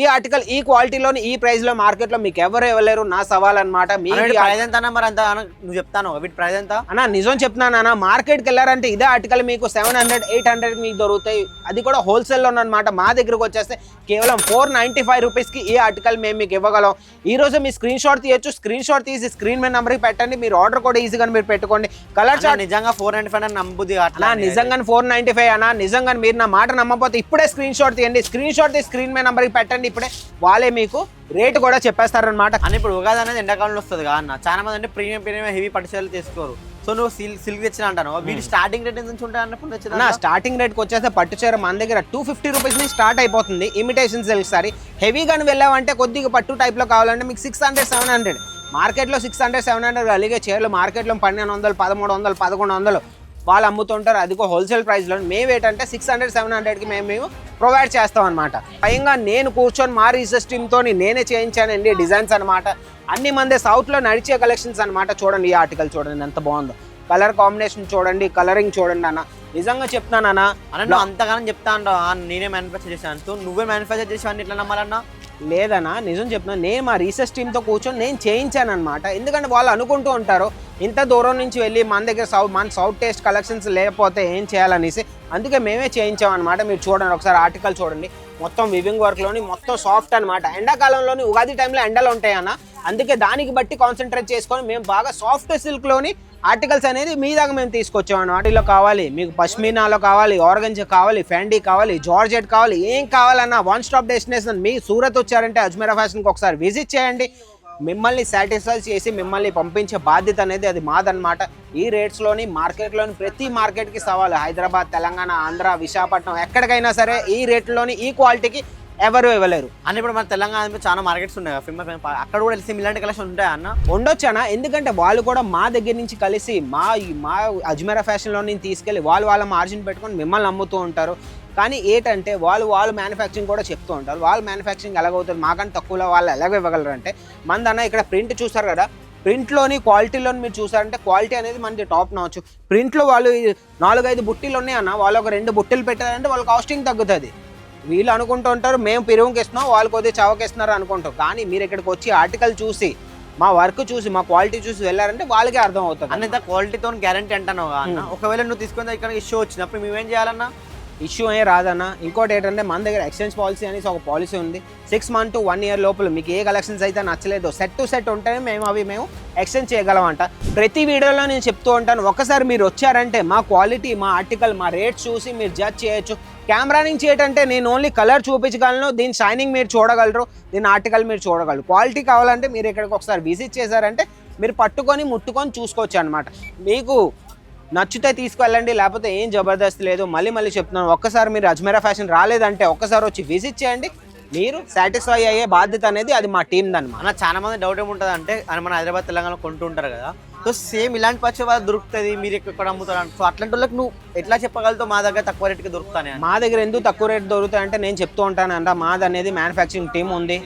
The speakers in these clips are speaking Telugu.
ఈ ఆర్టికల్ ఈ క్వాలిటీలోని ఈ ప్రైస్ లో మార్కెట్ లో మీకు ఎవరు ఇవ్వలేరు, నా సవాల్ అన్నమాట. నువ్వు చెప్తాను వీటి ప్రైస్ ఎంత అన్న? నిజం చెప్తున్నాను అన్న, మార్కెట్కి వెళ్ళారంటే ఇదే ఆర్టికల్ మీకు 700-800 మీకు దొరుకుతాయి. అది కూడా హోల్సేల్ లో అనమాట. మా దగ్గరకు వచ్చేస్తే కేవలం 495 రూపీస్ కి ఈ ఆర్టికల్ మేము మీకు ఇవ్వగలం. ఈ రోజు మీ స్క్రీన్ షాట్ తీయొచ్చు, స్క్రీన్ షాట్ తీసి స్క్రీన్ మీద నంబర్ కి పెట్టండి, మీరు ఆర్డర్ కూడా ఈజీగా మీరు పెట్టుకోండి. కలర్ చార్ట్ నిజంగా 495 అని నమ్ముద్ది అన్న, నిజంగా 495 అన్న. నిజంగా మీరు నా మాట నమ్మకపోతే ఇప్పుడే స్క్రీన్ షాట్ తీయండి, స్క్రీన్ షాట్ తీసి స్క్రీన్ మీద నంబర్ కి పెట్టండి. ఇప్పుడే వాళ్ళే మీకు రేట్ కూడా చెప్పేస్తారనమాట. అని ఇప్పుడు ఉగాది అనేది ఎండాకాలంలో వస్తుంది కదా అన్న, చాలా మంది అంటే ప్రీమియం హెవీ పట్టుచీరలు తీసుకోరు. సో నువ్వు సిల్క్ తెచ్చిన అంటాను, వీటి స్టార్టింగ్ రేట్ నుంచి ఉంటాయి అన్నప్పుడు తెచ్చిన స్టార్టింగ్ రేట్కి వచ్చేస్తే పట్టు చీర మన దగ్గర 250 రూపీస్ నుంచి స్టార్ట్ అయిపోతుంది. ఇమిటేషన్ సిల్క్ సారీ హెవీగాని వెళ్ళామంటే కొద్దిగా పట్టు టైప్లో కావాలంటే మీకు 600-700 మార్కెట్లో 600-700 కలిగే చీరలు మార్కెట్లో 1200, 1300, 1100 వాళ్ళు అమ్ముతుంటారు. అదిగో హోల్సేల్ ప్రైస్లో. మేము ఏంటంటే 600-700కి మేము ప్రొవైడ్ చేస్తాం అనమాట. పైగా నేను కూర్చొని మా రీసెర్చ్ టీమ్తో నేనే చేయించానండి డిజైన్స్ అనమాట. అన్ని మంది సౌత్లో నడిచే కలెక్షన్స్ అనమాట. చూడండి ఈ ఆర్టికల్ చూడండి ఎంత బాగుందో, కలర్ కాంబినేషన్ చూడండి, కలరింగ్ చూడండి అన్న. నిజంగా చెప్తున్నానన్నా, నువ్వు అంతగానం చెప్తా అంటావు నేనే మ్యానుఫ్యాక్చర్ చేశాను, నువ్వే మ్యానుఫ్యాక్చర్ చేసావు ఇట్లా నమ్మాలన్నా? లేదన్నా, నిజం చెప్తున్నాను. నేను మా రీసెర్చ్ టీమ్తో కూర్చొని నేను చేయించాను అనమాట. ఎందుకంటే వాళ్ళు అనుకుంటూ ఉంటారు ఇంత దూరం నుంచి వెళ్ళి మన దగ్గర మన సౌత్ టేస్ట్ కలెక్షన్స్ లేకపోతే ఏం చేయాలనేసి, అందుకే మేమే చేయించామన్నమాట. మీరు చూడండి ఒకసారి ఆర్టికల్ చూడండి, మొత్తం వివింగ్ వర్క్లోని మొత్తం సాఫ్ట్ అనమాట. ఎండాకాలంలోని ఉగాది టైంలో ఎండలు ఉంటాయన్న, అందుకే దానికి బట్టి కాన్సన్ట్రేట్ చేసుకొని మేము బాగా సాఫ్ట్ సిల్క్లోని ఆర్టికల్స్ అనేది మీ దాకా మేము తీసుకొచ్చామన్నమాట. వాటిలో కావాలి మీకు పష్మీనాలో కావాలి, ఆర్గంజా కావాలి, ఫ్యాండీ కావాలి, జార్జెట్ కావాలి, ఏం కావాలన్నా వన్ స్టాప్ డెస్టినేషన్. మీ సూరత్ వచ్చారంటే అజ్మీరా ఫ్యాషన్కి ఒకసారి విజిట్ చేయండి. మిమ్మల్ని సాటిస్ఫై చేసి మిమ్మల్ని పంపించే బాధ్యత అనేది అది మాదన్నమాట. ఈ రేట్స్లోని మార్కెట్లోని ప్రతి మార్కెట్కి సవాలు. హైదరాబాద్, తెలంగాణ, ఆంధ్ర, విశాఖపట్నం ఎక్కడికైనా సరే ఈ రేట్లోని ఈ క్వాలిటీకి ఎవరు ఇవ్వలేరు అని. ఇప్పుడు మన తెలంగాణ చాలా మార్కెట్స్ ఉన్నాయి ఫేమస్, అక్కడ కూడా తెలిసి ఇలాంటి కలెక్షన్ ఉంటాయి అన్న? ఉండొచ్చు అన్న, ఎందుకంటే వాళ్ళు కూడా మా దగ్గర నుంచి కలిసి మా అజ్మీరా ఫ్యాషన్లో నుంచి తీసుకెళ్ళి వాళ్ళ మార్జిన్ పెట్టుకొని మిమ్మల్ని అమ్ముతూ ఉంటారు. కానీ ఏంటంటే వాళ్ళు మ్యానుఫ్యాక్చరింగ్ కూడా చెప్తూ ఉంటారు. వాళ్ళు మ్యానుఫ్యాక్చరింగ్ ఎలాగవుతుంది, మాకంటే తక్కువలో వాళ్ళు ఎలాగ ఇవ్వగలరు అంటే, మందన్న ఇక్కడ ప్రింట్ చూసారు కదా, ప్రింట్లోని క్వాలిటీలోని మీరు చూసారంటే క్వాలిటీ అనేది మనకి టాప్ నాచ్. ప్రింట్లో వాళ్ళు 4-5 బుట్టీలు ఉన్నాయి అన్న, వాళ్ళు ఒక 2 బుట్టీలు పెట్టారంటే వాళ్ళ కాస్టింగ్ తగ్గుతుంది. వీళ్ళు అనుకుంటూ ఉంటారు మేము పిరువుకి ఇస్తున్నాం, వాళ్ళు కొద్దిగా చవకి ఇస్తున్నారు అనుకుంటారు. కానీ మీరు ఇక్కడికి వచ్చి ఆర్టికల్ చూసి మా వర్క్ చూసి మా క్వాలిటీ చూసి వెళ్ళారంటే వాళ్ళకే అర్థం అవుతుంది. అన్నంత క్వాలిటీతో గ్యారంటీ అంటాను అన్న. ఒకవేళ నువ్వు తీసుకుని ఇక్కడ ఇష్యూ వచ్చినప్పుడు మేమేం చేయాలన్నా? ఇష్యూ ఏ రాదన్న. ఇంకోటి ఏంటంటే మన దగ్గర ఎక్స్చేంజ్ పాలసీ అనేసి ఒక పాలసీ ఉంది. 6 months to 1 year లోపల మీకు ఏ కలెక్షన్స్ అయితే నచ్చలేదో సెట్ టు సెట్ ఉంటేనే మేము ఎక్స్చేంజ్ చేయగలమంట. ప్రతి వీడియోలో నేను చెప్తూ ఉంటాను, ఒకసారి మీరు వచ్చారంటే మా క్వాలిటీ, మా ఆర్టికల్, మా రేట్స్ చూసి మీరు జడ్జ్ చేయొచ్చు. కెమెరా నుంచి ఏంటంటే నేను ఓన్లీ కలర్ చూపించగలను, దీని షైనింగ్ మీరు చూడగలరు, దీని ఆర్టికల్ మీరు చూడగలరు. క్వాలిటీ కావాలంటే మీరు ఇక్కడికి ఒకసారి విజిట్ చేశారంటే మీరు పట్టుకొని ముట్టుకొని చూసుకోవచ్చు అనమాట. మీకు నచ్చితే తీసుకెళ్ళండి, లేకపోతే ఏం జబర్దస్త్ లేదు. మళ్ళీ చెప్తున్నాను, ఒక్కసారి మీరు అజ్మీరా ఫ్యాషన్ రాలేదంటే ఒక్కసారి వచ్చి విజిట్ చేయండి, మీరు సాటిస్ఫై అయ్యే బాధ్యత అనేది అది మా టీం దన్నమాట. చాలా మంది డౌట్ ఏముంటుంది అంటే మన హైదరాబాద్, తెలంగాణ కొంటూ ఉంటారు కదా, సో సేమ్ ఇలాంటి పచ్చి వాళ్ళు దొరుకుతుంది, మీరు ఎక్కడ అమ్ముతారు. సో అట్లాంటి వాళ్ళకి నువ్వు ఎట్లా చెప్పగలుగుతావు మా దగ్గర తక్కువ రేట్కి దొరుకుతానే? మా దగ్గర ఎందుకు తక్కువ రేట్ దొరుకుతాయి అంటే నేను చెప్తూ ఉంటాను అంట, మాది అనేది మ్యానుఫ్యాక్చరింగ్ టీం ఉంది.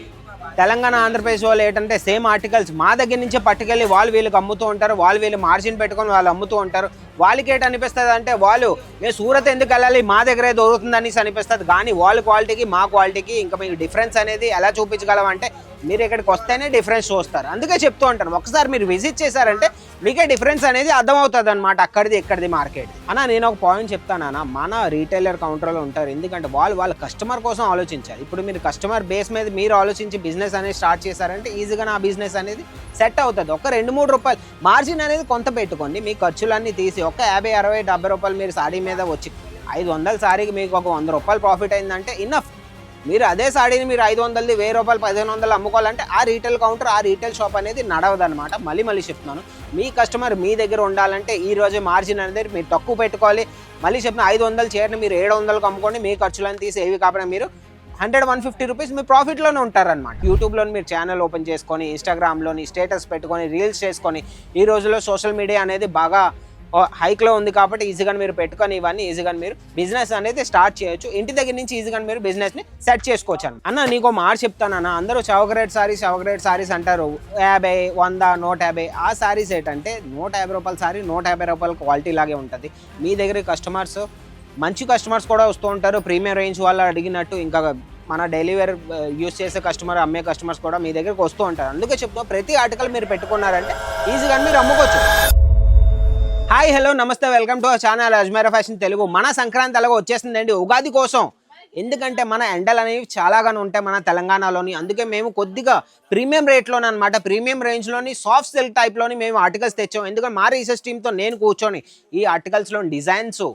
తెలంగాణ, ఆంధ్రప్రదేశ్ వాళ్ళు ఏంటంటే సేమ్ ఆర్టికల్స్ మా దగ్గర నుంచే పట్టుకెళ్ళి వీళ్ళకి అమ్ముతూ ఉంటారు, వీళ్ళు మార్జిన్ పెట్టుకొని వాళ్ళు అమ్ముతూ ఉంటారు. వాళ్ళకి ఏంటి అనిపిస్తుంది అంటే వాళ్ళు మేము సూరత్ ఎందుకు వెళ్ళాలి, మా దగ్గరే దొరుకుతుంది అనేసి అనిపిస్తుంది. కానీ వాళ్ళ క్వాలిటీకి మా క్వాలిటీకి ఇంకా మీకు డిఫరెన్స్ అనేది ఎలా చూపించగలం అంటే మీరు ఇక్కడికి వస్తేనే డిఫరెన్స్ చూస్తారు. అందుకే చెప్తూ ఉంటాను, ఒకసారి మీరు విజిట్ చేశారంటే మీకే డిఫరెన్స్ అనేది అర్థమవుతుంది అనమాట, అక్కడిది ఇక్కడిది మార్కెట్. అన్న నేను ఒక పాయింట్ చెప్తానన్నా, మన రీటైలర్ కౌంటర్లో ఉంటారు, ఎందుకంటే వాళ్ళ కస్టమర్ కోసం ఆలోచించాలి. ఇప్పుడు మీరు కస్టమర్ బేస్ మీద మీరు ఆలోచించి బిజినెస్ అనేది స్టార్ట్ చేశారంటే ఈజీగా నా బిజినెస్ అనేది సెట్ అవుతుంది. ఒక 2-3 రూపాయలు మార్జిన్ అనేది కొంత పెట్టుకోండి, మీ ఖర్చులన్నీ తీసి ఒక 50, 60, 70 రూపాయలు మీరు సారీ మీద వచ్చి 500 సారీకి మీకు ఒక 100 రూపాయలు ప్రాఫిట్ అయిందంటే ఇన్నఫ్. మీరు అదే సాడీని మీరు 500, 1000 రూపాయలు, 1500 అమ్ముకోవాలంటే ఆ రీటైల్ కౌంటర్, ఆ రీటైల్ షాప్ అనేది నడవదనమాట. మళ్ళీ చెప్తున్నాను, మీ కస్టమర్ మీ దగ్గర ఉండాలంటే ఈ రోజే మార్జిన్ అనేది మీరు తక్కువ పెట్టుకోవాలి. మళ్ళీ చెప్తున్నా 500 చీరని మీరు 700కి అమ్ముకోండి, మీ ఖర్చులను తీసి ఏవి కాకుండా మీరు 100-150 రూపీస్ మీ ప్రాఫిట్లోనే ఉంటారనమాట. యూట్యూబ్లో మీరు ఛానల్ ఓపెన్ చేసుకొని, ఇన్స్టాగ్రామ్లోని స్టేటస్ పెట్టుకొని, రీల్స్ చేసుకొని, ఈ రోజుల్లో సోషల్ మీడియా అనేది బాగా హైక్లో ఉంది కాబట్టి ఈజీగా మీరు పెట్టుకొని ఇవన్నీ ఈజీగా మీరు బిజినెస్ అనేది స్టార్ట్ చేయొచ్చు. ఇంటి దగ్గర నుంచి ఈజీగా మీరు బిజినెస్ని సెట్ చేసుకోవచ్చు అన్న. నీకు మాట చెప్తానన్నా, అందరూ చౌకరేట్ సారీస్ అంటారు, 50, 100, 150. ఆ సారీస్ ఏంటంటే 150 రూపాయల సారీ 150 రూపాయల క్వాలిటీ లాగే ఉంటుంది. మీ దగ్గర కస్టమర్స్ మంచి కస్టమర్స్ కూడా వస్తూ ఉంటారు, ప్రీమియం రేంజ్ వాళ్ళు అడిగినట్టు ఇంకా మన డైలీ వేర్ యూస్ చేసే కస్టమర్ అమ్మే కస్టమర్స్ కూడా మీ దగ్గరికి వస్తూ ఉంటారు. అందుకే చెప్తాం ప్రతి ఆర్టికల్ మీరు పెట్టుకున్నారంటే ఈజీగా మీరు అమ్ముకోవచ్చు. హాయ్ హలో నమస్తే, welcome to our channel Ajmeera fashion Telugu. మన సంక్రాంతి అలాగ వచ్చేస్తుందండి ఉగాది కోసం. ఎందుకంటే మన ఎండలు అనేవి చాలాగానే ఉంటాయి మన తెలంగాణలోని. అందుకే మేము కొద్దిగా ప్రీమియం రేట్లోనే అనమాట, ప్రీమియం రేంజ్లోని సాఫ్ట్ సిల్క్ టైప్లోని మేము ఆర్టికల్స్ తెచ్చాం. ఎందుకంటే మా రీసెర్చ్ టీమ్తో నేను కూర్చొని ఈ ఆర్టికల్స్లో డిజైన్స్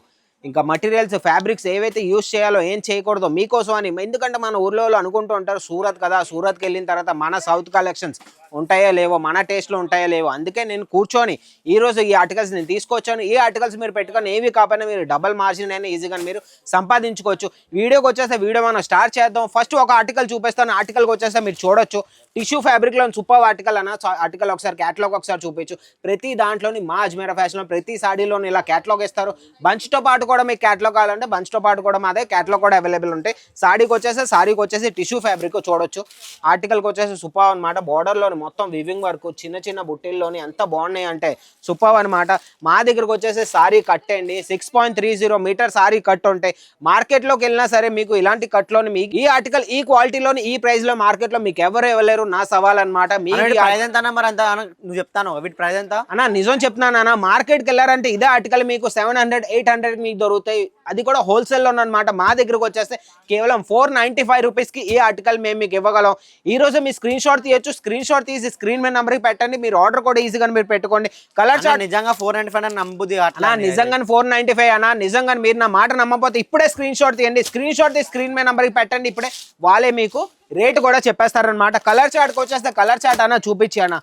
ఇంకా మటీరియల్స్ ఫ్యాబ్రిక్స్ ఏవైతే యూస్ చేయాలో ఏం చేయకూడదో మీకోసం అని. ఎందుకంటే మన ఊర్లో అనుకుంటూ ఉంటారు సూరత్ కదా, సూరత్కి వెళ్ళిన తర్వాత మన సౌత్ కలెక్షన్స్ ఉంటాయో లేవో, మన టేస్ట్లో ఉంటాయో లేవో. అందుకే నేను కూర్చొని ఈరోజు ఈ ఆర్టికల్స్ నేను తీసుకొచ్చాను. ఈ ఆర్టికల్స్ మీరు పెట్టుకొని ఏవి కాకపోయినా మీరు డబల్ మార్జిన్ అయినా ఈజీగా మీరు సంపాదించుకోవచ్చు. వీడియోకి వచ్చేస్తే వీడియో మనం స్టార్ట్ చేద్దాం. ఫస్ట్ ఒక ఆర్టికల్ చూపిస్తాను. ఆర్టికల్కి వచ్చేస్తే మీరు చూడొచ్చు టిష్యూ ఫ్యాబ్రిక్లో సూపర్ ఆర్టికల్ అన్న. ఆర్టికల్ ఒకసారి క్యాటలాగ్ ఒకసారి చూపించు. ప్రతి దాంట్లోని మా అజ్మీరా ఫ్యాషన్లో ప్రతి సాడీలోని ఇలా క్యాటలాగ్ ఇస్తారు. బంచ్తో పాటు కూడా మీకు క్యాటలాగ్ కావాలంటే బంచ్తో పాటు కూడా మాదే క్యాటలాగ్ కూడా అవైలబుల్ ఉంటాయి. సారీకి వచ్చేసి టిష్యూ ఫ్యాబ్రిక్ చూడొచ్చు. ఆర్టికల్కి వచ్చేసి సూపర్ అనమాట. బార్డర్లోని మొత్తం వివింగ్ వర్క్ చిన్న చిన్న బుట్టిల్లోని ఎంత బాగున్నాయి అంటే సూపర్ అనమాట. మా దగ్గరకు వచ్చేసి సారీ కట్ అండి 6.30 మీటర్ సారీ కట్ ఉంటాయి. మార్కెట్లోకి వెళ్ళినా సరే మీకు ఇలాంటి కట్లోని మీకు ఈ ఆర్టికల్ ఈ క్వాలిటీలోని ఈ ప్రైస్లో మార్కెట్లో మీకు ఎవరు ఇవ్వలేరు. నా సవాల్ అనమాట. నువ్వు చెప్తాను వీటి ప్రైస్ ఎంత అన్న? నిజం చెప్తున్నాను అన్న. మార్కెట్కి వెళ్ళారంటే ఇదే ఆర్టికల్ మీకు 700-800 మీకు దొరుకుతాయి. అది కూడా హోల్సేల్లో అనమాట. మా దగ్గరకు వచ్చేస్తే కేవలం 495 రూపీస్కి ఈ ఆర్టికల్ మేము మీకు ఇవ్వగలం. ఈ రోజు మీ స్క్రీన్ షాట్ తీయొచ్చు. స్క్రీన్ షాట్ తీసి స్క్రీన్ మీద నెంబర్కి పెట్టండి. మీరు ఆర్డర్ కూడా ఈజీగా మీరు పెట్టుకోండి. కలర్ చార్ట్ నిజంగా 495 అని నమ్ముద్ది అన్న. నిజంగా 495 అన్న. నిజంగా మీరు నా మాట నమ్మకపోతే ఇప్పుడే స్క్రీన్ షాట్ తీయండి. స్క్రీన్ షాట్ తీసి స్క్రీన్ మీద నెంబర్కి పెట్టండి. ఇప్పుడే వాళ్ళే మీకు రేట్ కూడా చెప్పేస్తారనమాట. కలర్ చార్ట్కి వచ్చేస్తే కలర్ చార్ట్ అన్న చూపించి అన్న.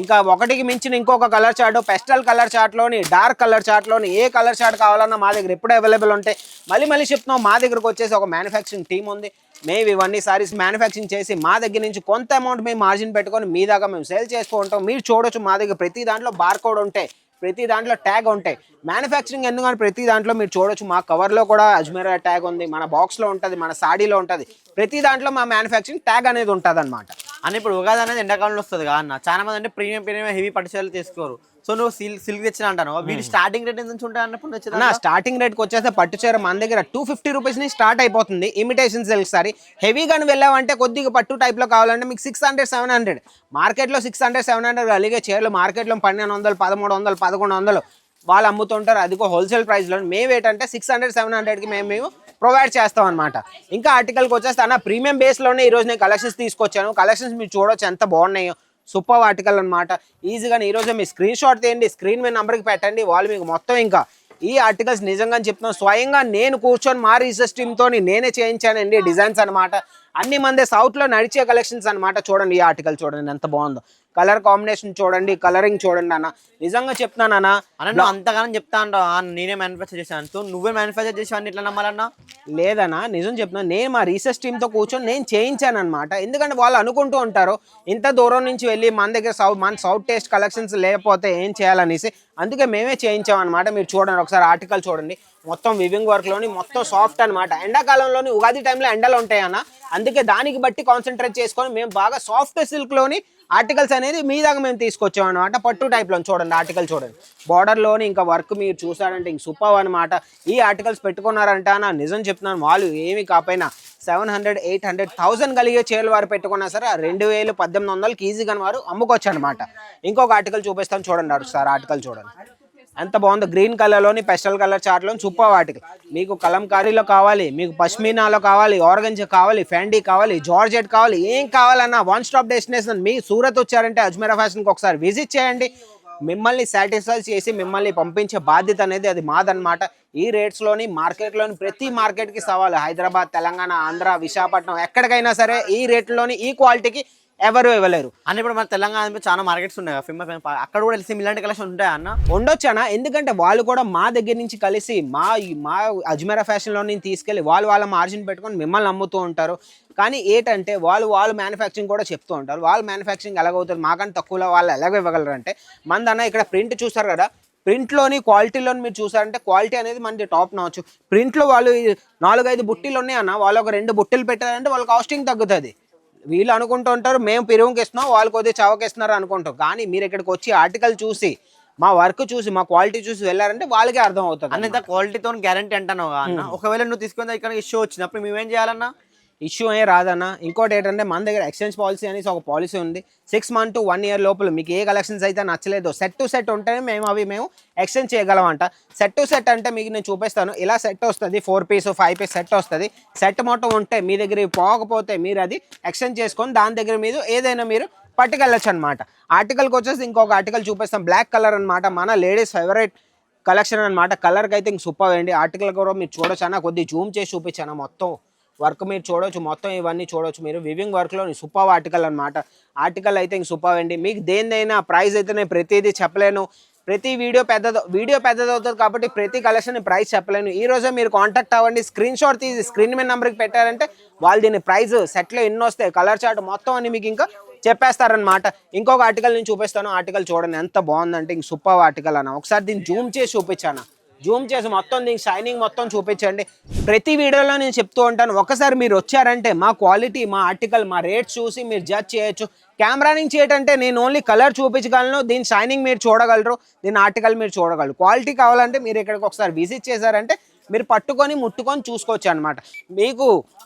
ఇంకా ఒకటికి మించిన ఇంకొక కలర్ చార్ట్, పెస్టల్ కలర్ చార్ట్లోని డార్క్ కలర్ చార్ట్లోని ఏ కలర్ చార్ట్ కావాలన్నా మా దగ్గర ఎప్పుడు అవైలబుల్ ఉంటాయి. మళ్ళీ చెప్తున్నాం, మా దగ్గరకు వచ్చేసి ఒక మ్యానుఫ్యాక్చరింగ్ టీమ్ ఉంది. మేము ఇవన్నీ సారీస్ మ్యానుఫ్యాక్చరింగ్ చేసి మా దగ్గర నుంచి కొంత అమౌంట్ మేము మార్జిన్ పెట్టుకొని మీ దాకా మేము సేల్ చేస్తూ ఉంటాం. మీరు చూడొచ్చు మా దగ్గర ప్రతి దాంట్లో బార్ కోడ్ ఉంటాయి, ప్రతి దాంట్లో ట్యాగ్ ఉంటాయి. మ్యానుఫ్యాక్చరింగ్ ఎందుకంటే ప్రతి దాంట్లో మీరు చూడొచ్చు మా కవర్లో కూడా అజ్మీరా ట్యాగ్ ఉంది, మన బాక్స్లో ఉంటుంది, మన సాడీలో ఉంటుంది. ప్రతి దాంట్లో మా మ్యానుఫ్యాక్చరింగ్ ట్యాగ్ అనేది ఉంటుంది అనమాట. అని ఇప్పుడు ఉగాది అనేది ఎండాకాలంలో వస్తుంది కదా అన్న. చాలా మంది అంటే ప్రీమియం హెవీ పట్టుచీరలు తీసుకోరు. సో నువ్వు సిల్క్ తెచ్చిన అంటాను. వీటి స్టార్టింగ్ రేట్ ఎంత ఉంటాయి అన్నప్పుడు వచ్చింది. స్టార్టింగ్ రేట్కి వచ్చేస్తే పట్టు చీర మన దగ్గర 250 రూపీస్ నుంచి స్టార్ట్ అయిపోతుంది. ఇమిటేషన్ సిల్క్ సారీ హెవీగా వెళ్ళామంటే కొద్దిగా పట్టు టైప్లో కావాలంటే మీకు 600-700 మార్కెట్లో 600-700 అలాగే చీరలు మార్కెట్లో 1200, 1300, 1100 వాళ్ళు అమ్ముతుంటారు. అదిగో హోల్సేల్ ప్రైస్లో. మేము ఏంటంటే 600-700కి మేము ప్రొవైడ్ చేస్తాం అనమాట. ఇంకా ఆర్టికల్కి వచ్చేస్తే అన్న ప్రీమియం బేస్లోనే ఈరోజు నేను కలెక్షన్స్ తీసుకొచ్చాను. కలెక్షన్స్ మీరు చూడొచ్చు ఎంత బాగున్నాయో. సూపర్ ఆర్టికల్ అనమాట. ఈజీగా ఈరోజు మీ స్క్రీన్ షాట్ తీయండి, స్క్రీన్ మీద నెంబర్కి పెట్టండి. వాళ్ళు మీకు మొత్తం ఇంకా ఈ ఆర్టికల్స్ నిజంగా చెప్తున్నాను, స్వయంగా నేను కూర్చొని మా రీసెర్చ్ టీమ్తో నేనే చేయించానండి డిజైన్స్ అనమాట. అన్ని మంది సౌత్లో నడిచే కలెక్షన్స్ అనమాట. చూడండి ఈ ఆర్టికల్ చూడండి ఎంత బాగుందో. కలర్ కాంబినేషన్ చూడండి, కలరింగ్ చూడండి అన్న. నిజంగా చెప్తున్నాను అన్న. నువ్వు అంతగానం చెప్తా అంటావు. నేనే మ్యానుఫ్యాక్చర్ చేశాను, నువ్వే మ్యానుఫ్యాక్చర్ చేసావు ఇట్లా నమ్మాలన్నా? లేదన్నా, నిజం చెప్తున్నా. నేను మా రీసెర్చ్ టీమ్తో కూర్చొని నేను చేయించాను అనమాట. ఎందుకంటే వాళ్ళు అనుకుంటూ ఉంటారు ఇంత దూరం నుంచి వెళ్ళి మన దగ్గర మన సౌత్ టేస్ట్ కలెక్షన్స్ లేకపోతే ఏం చేయాలనేసి. అందుకే మేమే చేయించామన్నమాట. మీరు చూడండి ఒకసారి ఆర్టికల్ చూడండి. మొత్తం వివింగ్ వర్క్లోని మొత్తం సాఫ్ట్ అనమాట. ఎండాకాలంలోని ఉగాది టైంలో ఎండలు ఉంటాయి అన్న. అందుకే దానికి బట్టి కాన్సన్ట్రేట్ చేసుకొని మేము బాగా సాఫ్ట్ సిల్క్లోని ఆర్టికల్స్ అనేది మీ దాకా మేము తీసుకొచ్చాం అనమాట. పట్టు టైప్లో చూడండి ఆర్టికల్ చూడండి. బార్డర్లోని ఇంకా వర్క్ మీరు చూసారంటే ఇంక సూపర్ అనమాట. ఈ ఆర్టికల్స్ పెట్టుకున్నారంటే అన్న నిజం చెప్తున్నాను, వాళ్ళు ఏమి కాకపోయినా 700-800-1000 కలిగే చీరలు వారు పెట్టుకున్నా సరే 2000-1800కి ఈజీగా వారు అమ్ముకోవచ్చు అనమాట. ఇంకొక ఆర్టికల్ చూపిస్తాను చూడండి సార్. ఆర్టికల్ చూడండి ఎంత బాగుందో. గ్రీన్ కలర్లోని పెస్టల్ కలర్ చార్ట్లోని సూపర్ ఆర్టికల్. మీకు కలంకారీలో కావాలి, మీకు పష్మీనాలో కావాలి, ఆర్గంజా కావాలి, ఫ్యాండీ కావాలి, జార్జెట్ కావాలి, ఏం కావాలన్నా వన్ స్టాప్ డెస్టినేషన్. మీ సూరత్ వచ్చారంటే అజ్మీరా ఫ్యాషన్కి ఒకసారి విజిట్ చేయండి. మిమ్మల్ని సాటిస్ఫై చేసి మిమ్మల్ని పంపించే బాధ్యత అనేది అది మాదనమాట. ఈ రేట్స్లోని మార్కెట్లోని ప్రతి మార్కెట్కి సవాలు. హైదరాబాద్, తెలంగాణ, ఆంధ్ర, విశాఖపట్నం ఎక్కడికైనా సరే ఈ రేట్లోని ఈ క్వాలిటీకి ఎవరు ఇవ్వలేరు అని. ఇప్పుడు మన తెలంగాణ చాలా మార్కెట్స్ ఉన్నాయి ఫేమస్, అక్కడ కూడా తెలిసి ఇలాంటి కలెక్షన్ ఉంటాయా అన్న? ఉండొచ్చు అన్న. ఎందుకంటే వాళ్ళు కూడా మా దగ్గర నుంచి కలిసి మా అజ్మీరా ఫ్యాషన్లో నుంచి తీసుకెళ్ళి వాళ్ళ మార్జిన్ పెట్టుకొని మిమ్మల్ని అమ్ముతూ ఉంటారు. కానీ ఏంటంటే వాళ్ళు మ్యానుఫ్యాక్చరింగ్ కూడా చెప్తూ ఉంటారు. వాళ్ళ మ్యానుఫ్యాక్చరింగ్ ఎలాగవుతుంది, మాకంటే తక్కువలో వాళ్ళు ఎలాగ ఇవ్వగలరు అంటే మందన్న ఇక్కడ ప్రింట్ చూసారు కదా, ప్రింట్లోని క్వాలిటీలోని మీరు చూసారంటే క్వాలిటీ అనేది మనకి టాప్ నాచు. ప్రింట్లో వాళ్ళు 4-5 బుట్టీలు ఉన్నాయన్న, వాళ్ళు ఒక 2 బుట్టీలు పెట్టారంటే వాళ్ళ కాస్టింగ్ తగ్గుతుంది. వీళ్ళు అనుకుంటూ ఉంటారు మేము పెరుగుకి ఇస్తున్నాం, వాళ్ళు కొద్దిగా చవకి ఇస్తున్నారు అనుకుంటాం. కానీ మీరు ఇక్కడికి వచ్చి ఆర్టికల్ చూసి మా వర్క్ చూసి మా క్వాలిటీ చూసి వెళ్ళారంటే వాళ్ళకే అర్థం అవుతుంది. అన్న క్వాలిటీతో గ్యారంటీ అంటాను అన్న. ఒకవేళ నువ్వు తీసుకుని ఇక్కడ ఇష్యూ వచ్చినప్పుడు మేమేం చేయాలన్నా? ఇష్యూ ఏ రాదన్న. ఇంకోటి ఏంటంటే మన దగ్గర ఎక్స్చేంజ్ పాలసీ అనేసి ఒక పాలసీ ఉంది. 6 months to 1 year లోపల మీకు ఏ కలెక్షన్స్ అయితే నచ్చలేదో సెట్ టు సెట్ ఉంటేనే మేము ఎక్స్చేంజ్ చేయగలమంట. సెట్ టు సెట్ అంటే మీకు నేను చూపిస్తాను. ఇలా సెట్ వస్తుంది, 4 piece 5 piece సెట్ వస్తుంది. సెట్ మొత్తం ఉంటే మీ దగ్గర పోకపోతే మీరు అది ఎక్స్చేంజ్ చేసుకొని దాని దగ్గర మీద ఏదైనా మీరు పట్టుకెళ్ళచ్చు అనమాట. ఆర్టికల్కి వచ్చేసి ఇంకొక ఆర్టికల్ చూపిస్తాం, బ్లాక్ కలర్ అనమాట, మన లేడీస్ ఫేవరెట్ కలెక్షన్ అనమాట. కలర్కి అయితే ఇంక సూపర్ అండి. ఆర్టికల్ కూడా మీరు చూడొచ్చు అన్న, కొద్దిగా జూమ్ చేసి చూపించాను. మొత్తం వర్క్ మీరు చూడొచ్చు, మొత్తం ఇవన్నీ చూడొచ్చు మీరు. వివింగ్ వర్క్లో సూపర్ ఆర్టికల్ అనమాట. ఆర్టికల్ అయితే ఇంక సూపర్ అండి. మీకు దేనిదైనా ప్రైస్ అయితే నేను ప్రతిదీ చెప్పలేను. ప్రతి వీడియో పెద్దదవుతుంది కాబట్టి ప్రతి కలెక్షన్ ప్రైస్ చెప్పలేను. ఈ రోజే మీరు కాంటాక్ట్ అవ్వండి, స్క్రీన్ షాట్ తీసి స్క్రీన్ మీద నెంబర్కి పెట్టారంటే వాళ్ళు దీని ప్రైస్ సెట్లో ఎన్ని వస్తాయి, కలర్ చార్ట్ మొత్తం అని మీకు ఇంకా చెప్పేస్తారనమాట. ఇంకొక ఆర్టికల్ నేను చూపిస్తాను. ఆర్టికల్ చూడండి ఎంత బాగుందంటే ఇంక సూపర్ ఆర్టికల్ అన్న. ఒకసారి దీన్ని జూమ్ చేసి చూపించాను, జూమ్ చేసి మొత్తం దీనికి షైనింగ్ మొత్తం చూపించండి. ప్రతి వీడియోలో నేను చెప్తూ ఉంటాను, ఒకసారి మీరు వచ్చారంటే మా క్వాలిటీ, మా ఆర్టికల్, మా రేట్స్ చూసి మీరు జడ్జ్ చేయొచ్చు. కెమెరా నుంచి ఏంటంటే నేను ఓన్లీ కలర్ చూపించగలను, దీని షైనింగ్ మీరు చూడగలరు, దీని ఆర్టికల్ మీరు చూడగలరు. క్వాలిటీ కావాలంటే మీరు ఇక్కడికి ఒకసారి విజిట్ చేశారంటే మీరు పట్టుకొని ముట్టుకొని చూసుకోవచ్చు అనమాట. మీకు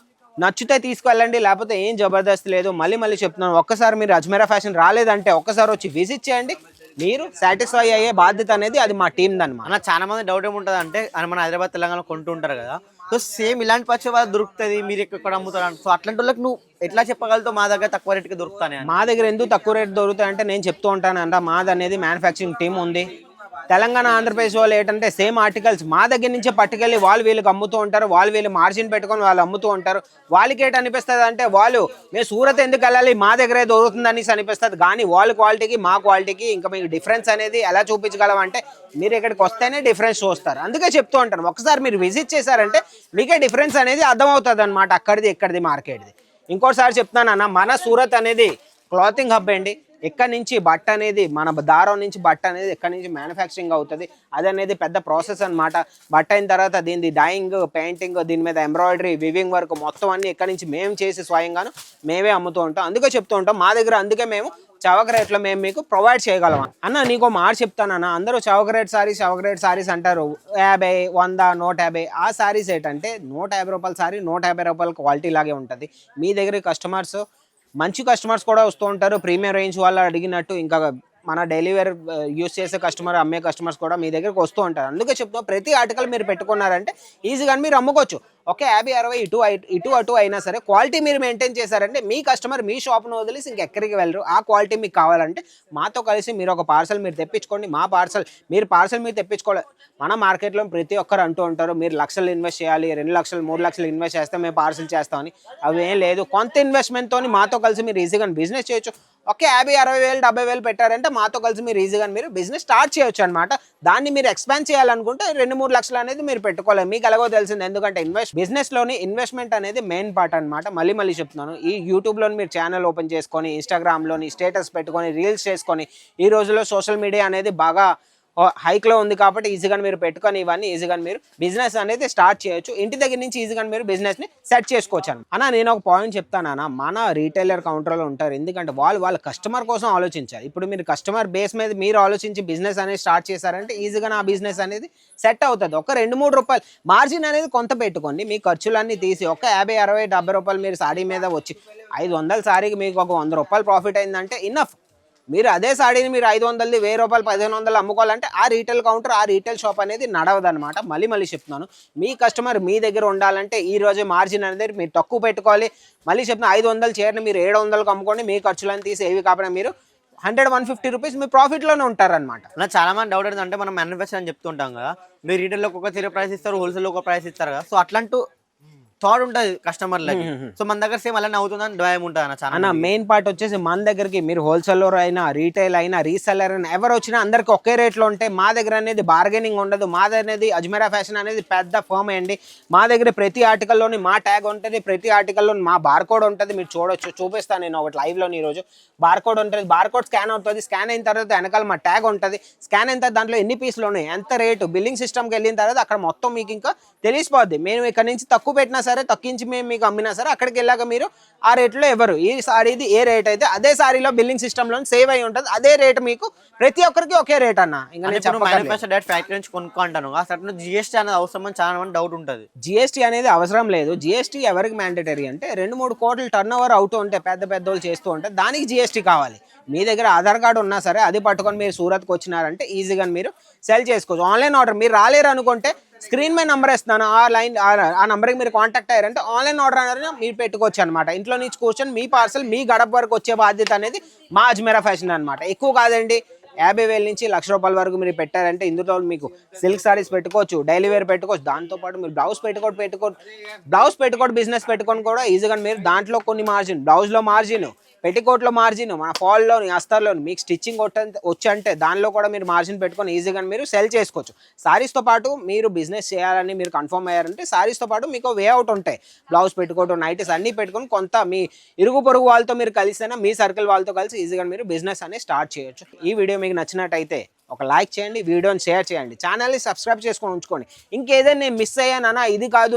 నచ్చితే తీసుకెళ్ళండి, లేకపోతే ఏం జబర్దస్త్ లేదు. మళ్ళీ చెప్తున్నాను, ఒక్కసారి మీరు అజ్మీరా ఫ్యాషన్ రాలేదంటే ఒక్కసారి వచ్చి విజిట్ చేయండి, మీరు సాటిస్ఫై అయ్యే బాధ్యత అనేది అది మా టీం దన్నమాట. అన్న చాలా మంది డౌట్ ఏముంటుంది అంటే మన హైదరాబాద్ తెలంగాణ కొంటుంటారు కదా, సో సేమ్ ఇలాంటి పచ్చి వాళ్ళు దొరుకుతుంది, మీరు ఎక్కడ అమ్ముతారు. సో అట్లాంటి వాళ్ళకి నువ్వు ఎట్లా చెప్పగలుగుతావు మా దగ్గర తక్కువ రేటుకి దొరుకుతానే? మా దగ్గర ఎందుకు తక్కువ రేటు దొరుకుతాయి అంటే నేను చెప్తూ ఉంటానంట, మాది అనేది మ్యానుఫ్యాక్చరింగ్ టీం ఉంది. తెలంగాణ ఆంధ్రప్రదేశ్ వాళ్ళు ఏంటంటే సేమ్ ఆర్టికల్స్ మా దగ్గర నుంచే పట్టుకెళ్ళి వాళ్ళు వీళ్ళకి అమ్ముతూ ఉంటారు, వీళ్ళు మార్జిన్ పెట్టుకొని వాళ్ళు అమ్ముతూ ఉంటారు. వాళ్ళకి ఏంటి అనిపిస్తుంది అంటే వాళ్ళు మేము సూరత్ ఎందుకు వెళ్ళాలి, మా దగ్గరే దొరుకుతుంది అనేసి అనిపిస్తుంది. కానీ వాళ్ళ క్వాలిటీకి మా క్వాలిటీకి ఇంకా మీకు డిఫరెన్స్ అనేది ఎలా చూపించగలం అంటే మీరు ఇక్కడికి వస్తేనే డిఫరెన్స్ చూస్తారు. అందుకే చెప్తూ ఉంటాను, ఒకసారి మీరు విజిట్ చేశారంటే మీకే డిఫరెన్స్ అనేది అర్థమవుతుంది అనమాట, అక్కడిది ఇక్కడిది మార్కెట్ది. ఇంకోటిసారి చెప్తున్నాను అన్న, మన సూరత్ అనేది క్లాతింగ్ హబ్ అండి. ఎక్కడి నుంచి బట్ట అనేది మన దారం నుంచి బట్ట అనేది ఎక్కడి నుంచి మ్యానుఫ్యాక్చరింగ్ అవుతుంది, అది అనేది పెద్ద ప్రాసెస్ అనమాట. బట్ట అయిన తర్వాత దీని డైయింగ్, పెయింటింగ్, దీని మీద ఎంబ్రాయిడరీ, వివింగ్ వర్క్ మొత్తం అన్ని ఎక్కడి నుంచి మేము చేసి స్వయంగాను మేమే అమ్ముతూ ఉంటాం. అందుకే చెప్తూ ఉంటాం మా దగ్గర, అందుకే మేము చవక రేట్లో మేము మీకు ప్రొవైడ్ చేయగలం అన్న. నీకు మాట చెప్తానన్నా, అందరూ చవక రేట్ సారీస్ అంటారు, 50, 100, 150. ఆ సారీస్ ఏంటంటే 150 రూపాయల సారీ 150 రూపాయల క్వాలిటీ లాగే ఉంటుంది. మీ దగ్గర కస్టమర్స్ మంచి కస్టమర్స్ కూడా వస్తూ ఉంటారు, ప్రీమియం రేంజ్ వాళ్ళు అడిగినట్టు. ఇంకా మన డైలీ వేర్ యూస్ చేసే కస్టమర్, అమ్మే కస్టమర్స్ కూడా మీ దగ్గరకు వస్తూ ఉంటారు. అందుకే చెప్తాం, ప్రతి ఆర్టికల్ మీరు పెట్టుకున్నారంటే ఈజీగా మీరు అమ్ముకోవచ్చు. ఓకే 50, 60 ఇటు అటు అయినా సరే క్వాలిటీ మీరు మెయింటైన్ చేశారంటే మీ కస్టమర్ మీ షాప్ను వదిలేసి ఇంకెక్కడికి వెళ్ళరు. ఆ క్వాలిటీ మీకు కావాలంటే మాతో కలిసి మీరు ఒక పార్సల్ మీరు తెప్పించుకోండి. మా పార్సల్ మీరు తెప్పించుకోవాలి. మన మార్కెట్లో ప్రతి ఒక్కరు అంటూ ఉంటారు, మీరు లక్షలు ఇన్వెస్ట్ చేయాలి, 2 లక్షలు 3 లక్షలు ఇన్వెస్ట్ చేస్తే మేము పార్సల్ చేస్తామని. అవి ఏం లేదు, కొంత ఇన్వెస్ట్మెంట్తో మాతో కలిసి మీరు ఈజీగా బిజినెస్ చేయొచ్చు. ఓకే 50, 60 వేలు 70 వేలు పెట్టారంటే మాతో కలిసి మీరు ఈజీగా మీరు బిజినెస్ స్టార్ట్ చేయొచ్చు అనమాట. దాన్ని మీరు ఎక్స్పాండ్ చేయాలనుకుంటే 2-3 లక్షలు అనేది మీరు పెట్టుకోలేదు. మీకు ఎలాగో తెలిసింది, ఎందుకంటే బిజినెస్లోని ఇన్వెస్ట్మెంట్ అనేది మెయిన్ పార్ట్ అనమాట. మళ్ళీ చెప్తున్నాను, ఈ యూట్యూబ్లోని మీరు ఛానల్ ఓపెన్ చేసుకొని, ఇన్స్టాగ్రామ్లోని స్టేటస్ పెట్టుకొని, రీల్స్ చేసుకొని, ఈ రోజుల్లో సోషల్ మీడియా అనేది బాగా హైక్లో ఉంది కాబట్టి ఈజీగా మీరు పెట్టుకొని ఇవన్నీ ఈజీగా మీరు బిజినెస్ అనేది స్టార్ట్ చేయొచ్చు. ఇంటి దగ్గర నుంచి ఈజీగా మీరు బిజినెస్ని సెట్ చేసుకోవచ్చు అన్న. నేను ఒక పాయింట్ చెప్తాను, మన రీటైలర్ కౌంటర్లో ఉంటారు, ఎందుకంటే వాళ్ళ కస్టమర్ కోసం ఆలోచించాలి. ఇప్పుడు మీరు కస్టమర్ బేస్ మీద మీరు ఆలోచించి బిజినెస్ అనేది స్టార్ట్ చేశారంటే ఈజీగా నా బిజినెస్ అనేది సెట్ అవుతుంది. ఒక 2-3 రూపాయలు మార్జిన్ అనేది కొంత పెట్టుకోండి, మీ ఖర్చులన్నీ తీసి ఒక 50, 60, 70 రూపాయలు మీరు సారీ మీద వచ్చి 500 సారీకి మీకు ఒక 100 రూపాయలు ప్రాఫిట్ అయిందంటే ఇన్నఫ్. మీరు అదే సాడీని మీరు 500, 1000 రూపాయలు, 1500 అమ్ముకోవాలంటే ఆ రీటైల్ కౌంటర్, ఆ రీటైల్ షాప్ అనేది నడవదనమాట. మళ్ళీ చెప్తున్నాను, మీ కస్టమర్ మీ దగ్గర ఉండాలంటే ఈ రోజే మార్జిన్ అనేది మీరు తక్కువ పెట్టుకోవాలి. మళ్ళీ చెప్తున్నా, 500 చీరని మీరు 700కి అమ్ముకోండి, మీ ఖర్చులను తీసి ఏవి కాకపోయినా మీరు 100-150 రూపీస్ మీ ప్రాఫిట్లోనే ఉంటారనమాట. నాకు చాలా మంది డౌట్ ఏంటంటే మనం మ్యానుఫ్యాక్చర్ అని చెప్తుంటాం కదా, మీరు రీటైల్లో ఒక చీర ప్రైస్ ఇస్తారు, హోల్సేల్లో ఒక ప్రైస్ ఇస్తారు కదా, సో అట్లాంటి థాట్ ఉంటుంది కస్టమర్లకి. సో మన దగ్గర సేమ్ అలానే అవుతుందని భయం ఉంటుంది అన్న. మెయిన్ పార్ట్ వచ్చేసి మన దగ్గరికి మీరు హోల్సేలర్ అయినా, రీటైల్ అయినా, రీసెల్లర్ అయినా ఎవరు వచ్చినా అందరికి ఒకే రేట్లో ఉంటాయి. మా దగ్గర అనేది బార్గెనింగ్ ఉండదు. మా దగ్గర అనేది అజ్మీరా ఫ్యాషన్ అనేది పెద్ద ఫర్మ్ అండి. మా దగ్గర ప్రతి ఆర్టికల్లోని మా ట్యాగ్ ఉంటుంది, ప్రతి ఆర్టికల్లో మా బార్కోడ్ ఉంటుంది. మీరు చూడొచ్చు, చూపిస్తాను నేను ఒకటి లైవ్లోని ఈరోజు. బార్కోడ్ ఉంటుంది, బార్కోడ్ స్కాన్ అవుతుంది. స్కాన్ అయిన తర్వాత వెనకాల మా ట్యాగ్ ఉంటుంది. స్కాన్ అయిన తర్వాత దాంట్లో ఎన్ని పీసులు ఉన్నాయి, ఎంత రేటు, బిల్లింగ్ సిస్టమ్కి వెళ్ళిన తర్వాత అక్కడ మొత్తం మీకు ఇంకా తెలిసిపోద్ది. మేము ఇక్కడ నుంచి తక్కువ పెట్టినా సరే, తగ్గించి మేము మీకు అమ్మినా సరే, అక్కడికి వెళ్ళాక మీరు ఆ రేట్లో ఎవరు ఈ సారీది ఏ రేట్ అయితే అదే సారీలో బిల్లింగ్ సిస్టంలో సేవ్ అయి ఉంటుంది, అదే రేట్ మీకు ప్రతి ఒక్కరికి ఒకే రేట్ అన్న. ఇంకా నేను మ్యానుఫ్యాక్చర్ డైరెక్ట్ ఫ్యాక్టరీ నుంచి కొనుక్కుంటాను అసలు జిఎస్టీ అనేది అవసరం అని చాలా మంది డౌట్ ఉంటుంది. జిఎస్టీ అనేది అవసరం లేదు. జిఎస్టీ ఎవరికి మ్యాండేటరీ అంటే 2-3 కోట్ల టర్న్ ఓవర్ అవుతూ ఉంటే పెద్ద పెద్దోళ్ళు చేస్తూ ఉంటే దానికి జిఎస్టీ కావాలి. మీ దగ్గర ఆధార్ కార్డు ఉన్నా సరే అది పట్టుకొని మీరు సూరత్కి వచ్చినారంటే ఈజీగా మీరు సెల్ చేసుకోవచ్చు. ఆన్లైన్ ఆర్డర్ మీరు రాలేరు అనుకుంటే స్క్రీన్ మీద నెంబర్ ఇస్తున్నాను, ఆ నెంబర్కి మీరు కాంటాక్ట్ అయ్యారంటే ఆన్లైన్ ఆర్డర్ అనేది మీరు పెట్టుకోవచ్చు అనమాట. ఇంట్లో నుంచి కూర్చొని మీ పార్సల్ మీ గడప వరకు వచ్చే బాధ్యత అనేది మా అజ్మీరా ఫ్యాషన్ అనమాట. ఎక్కువ కాదండి, 50,000 నుంచి ₹1,00,000 వరకు మీరు పెట్టారంటే ఇందులో మీకు సిల్క్ సారీస్ పెట్టుకోవచ్చు, డైలీ వేర్ పెట్టుకోవచ్చు. దాంతోపాటు మీరు బ్లౌజ్ పెట్టుకోండి బిజినెస్ పెట్టుకొని కూడా ఈజీగా మీరు దాంట్లో కొన్ని మార్జిన్, బ్లౌజ్లో మార్జిన్, పెట్టికోట్లో మార్జిన్, మన ఫాల్లోని అస్తర్లోని మీకు స్టిచ్చింగ్ వచ్చంటే దానిలో కూడా మీరు మార్జిన్ పెట్టుకొని ఈజీగా మీరు సెల్ చేసుకోవచ్చు. సారీస్తో పాటు మీరు బిజినెస్ చేయాలని మీరు కన్ఫర్మ్ అయ్యారంటే సారీస్తో పాటు మీకు వే అవుట్ ఉంటాయి. బ్లౌజ్ పెట్టుకోవడం, నైటీస్ అన్నీ పెట్టుకొని కొంత మీ ఇరుగు పొరుగు వాళ్ళతో మీరు కలిసినా మీ సర్కిల్ వాళ్ళతో కలిసి ఈజీగా మీరు బిజినెస్ అనేది స్టార్ట్ చేయొచ్చు. ఈ వీడియో మీకు నచ్చినట్టయితే ఒక లైక్ చేయండి, వీడియోని షేర్ చేయండి, ఛానల్ని సబ్స్క్రైబ్ చేసుకొని ఉంచుకోండి. ఇంకేదైనా నేను మిస్ అయ్యానన్నా ఇది కాదు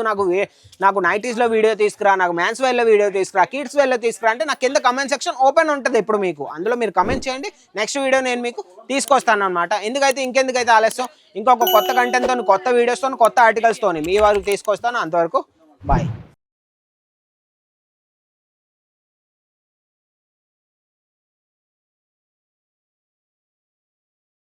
నాకు నైటీస్లో వీడియో తీసుకురా, నాకు మ్యాన్స్ వేర్లో వీడియో తీసుకురా, కిడ్స్ వేర్లో తీసుకురా అంటే నాకు కింద కమెంట్ సెక్షన్ ఓపెన్ ఉంటుంది ఇప్పుడు మీకు. అందులో మీరు కమెంట్ చేయండి, నెక్స్ట్ వీడియో నేను మీకు తీసుకొస్తాను అనమాట. ఇంకెందుకైతే ఆలస్యం, ఇంకొక కొత్త కంటెంట్తో, కొత్త వీడియోస్తో, కొత్త ఆర్టికల్స్తో మీ వరకు తీసుకొస్తాను. అంతవరకు బాయ్.